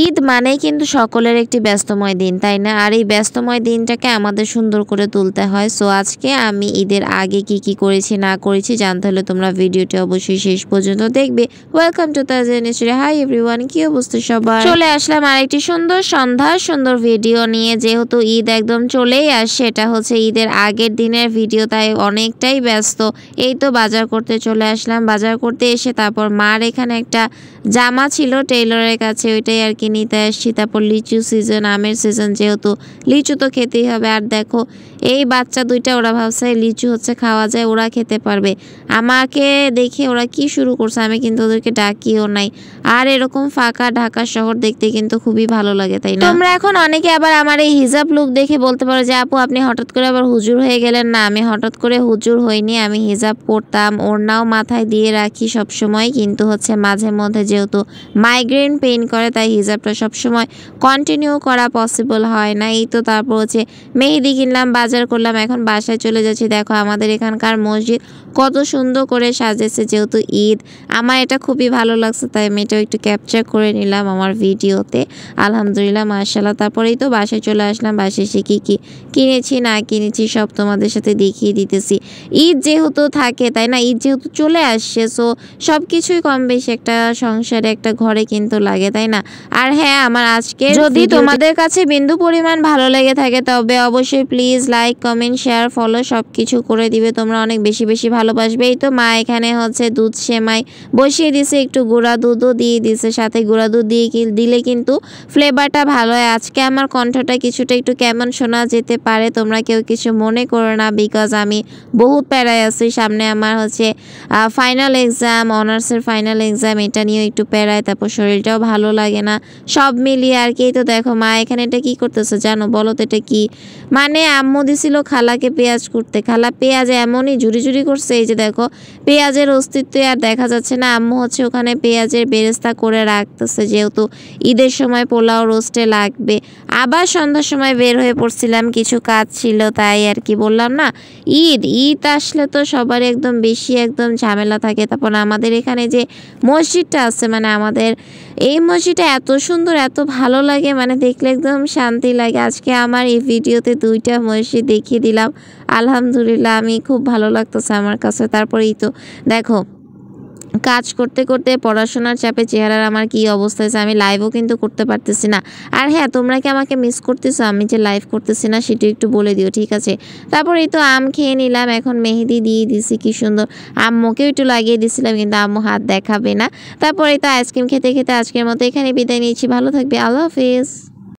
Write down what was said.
ঈদ মানেই কিন্তু সকলের একটি ব্যস্তময় দিন, তাই না? আর এই ব্যস্তময় দিনটাকে আমাদের সুন্দর করে তুলতে হয়। সো আজকে আমি ঈদের আগে কি করেছি না করেছি জানতে হলে তোমরা ভিডিওটি অবশ্যই শেষ পর্যন্ত দেখবে। Welcome to তাজেন story. Hi everyone, কি অবস্থা সবার? চলে আসলাম আরেকটি সুন্দর সন্ধ্যার সুন্দর ভিডিও নিয়ে। যেহেতু ঈদ একদম চলেই আসছে, এটা হচ্ছে ঈদের আগের দিনের ভিডিও, তাই অনেকটাই ব্যস্ত। এই তো বাজার করতে চলে আসলাম। বাজার করতে এসে তারপর মার এখানে একটা জামা ছিল টেইলরের কাছে, ওইটাই আর কি নিতে আসছি। তারপর লিচু সিজন, আমের সিজন, যেহেতু লিচু তো খেতেই হবে। আর দেখো এই বাচ্চা দুইটা, ওরা ভাবছে লিচু হচ্ছে খাওয়া যায়, ওরা খেতে পারবে। আমাকে দেখে ওরা কি শুরু করছে, আমি কিন্তু ওদেরকে ডাকিও নাই। আর এরকম ফাঁকা ঢাকা শহর দেখতে কিন্তু খুবই ভালো লাগে, তাই না? তোমরা এখন অনেকে আবার আমার এই হিজাব লুক দেখে বলতে পারো যে আপু আপনি হঠাৎ করে আবার হুজুর হয়ে গেলেন। না, আমি হঠাৎ করে হুজুর হইনি। আমি হিজাব পরতাম, ওড়নাও মাথায় দিয়ে রাখি সবসময়, কিন্তু হচ্ছে মাঝে মধ্যে যেহেতু মাইগ্রেন পেইন করে, তাই হিজাবটা সবসময় কন্টিনিউ করা পসিবল হয় না। এই তো তারপর হচ্ছে মেহেদি কিনলাম, বাজার করলাম, এখন বাসায় চলে যাচ্ছি। দেখো আমাদের এখানকার মসজিদ কত সুন্দর করে সাজেছে, যেহেতু ঈদ। আমার এটা খুবই ভালো লাগছে, তাই আমি এটাও একটু ক্যাপচার করে নিলাম আমার ভিডিওতে। আলহামদুলিল্লাহ, মাশাআল্লাহ। তারপরেই তো বাসায় চলে আসলাম। বাসায় এসে কি কিনেছি না কিনেছি সব তোমাদের সাথে দেখিয়ে দিতেছি। ঈদ যেহেতু থাকে, তাই না? ঈদ যেহেতু চলে আসছে, সো সব কিছুই কম বেশি একটা সংসারে একটা ঘরে কিন্তু লাগে, তাই না? আর হ্যাঁ, আমার আজকে যদি তোমাদের কাছে বিন্দু পরিমাণ ভালো লেগে থাকে তবে অবশ্যই please like, comment, share, follow সব কিছু করে দিবে। তোমরা অনেক বেশি বেশি ভালোবাসবে। এই তো মা এখানে হচ্ছে দুধ সেমাই বসিয়ে দিছে, একটু গুঁড়া দুধও দিয়ে দিছে। সাথে গুঁড়া দুধ দিয়ে দিলে কিন্তু ফ্লেভারটা ভালো হয়। আজকে আমার কণ্ঠটা কিছুটা একটু কেমন শোনা যেতে পারে, তোমরা কেউ কিছু মনে করো না, বিকজ আমি বহুত প্যারায় আছি। সামনে আমার হচ্ছে ফাইনাল এক্সাম, অনার্সের ফাইনাল এক্সাম, এটা নিয়েও একটু প্যারায়। তারপর শরীরটাও ভালো লাগে না, সব মিলিয়ে আর কি। তো দেখো মা এখানে এটা কি করতেছে জানো? বলো তো এটা কি? মানে আম্মু দিছিল খালাকে পেঁয়াজ করতে, খালা পেঁয়াজ এমনই ঝুরি ঝুরি করছে, এই যে দেখো পেঁয়াজের অস্তিত্ব আর দেখা যাচ্ছে না। আম্মু হচ্ছে ওখানে পেঁয়াজের বেরেস্তা করে রাখতেছে, যেহেতু ঈদের সময় পোলাও রোস্টে লাগবে। আবার সন্ধ্যার সময় বের হয়ে পড়ছিলাম, কিছু কাজ ছিল, তাই আর কি। বললাম না, ঈদ আসলে তো সবার একদম বেশি একদম ঝামেলা থাকে। তারপর আমাদের এখানে যে মসজিদটা আছে, মানে আমাদের এই মসজিদটা এত সুন্দর, এত ভালো লাগে, মানে দেখলে একদম শান্তি লাগে। আজকে আমার এই ভিডিওতে দুইটা মসজিদ দেখিয়ে দিলাম। আলহামদুলিল্লাহ, আমি খুব ভালো লাগতেছে আমার কাছে। তারপরেই তো দেখো কাজ করতে করতে পড়াশোনার চাপে চেহারার আমার কি অবস্থা হয়েছে, আমি লাইভও কিন্তু করতে পারতেছি না। আর হ্যাঁ, তোমরা কি আমাকে মিস করতেছো? আমি যে লাইভ করতেছি না সেটা একটু বলে দিও, ঠিক আছে? তারপর এই তো আম খেয়ে নিলাম, এখন মেহেদি দিয়ে দিছি, কি সুন্দর। আম্মুকেও একটু লাগিয়ে দিছিলাম, কিন্তু আম্মু হাত দেখাবে না। তারপর এই তো আইসক্রিম খেতে খেতে আজকের মতো এখানে বিদায় নিয়েছি। ভালো থাকবে, আল্লাহ হাফেজ।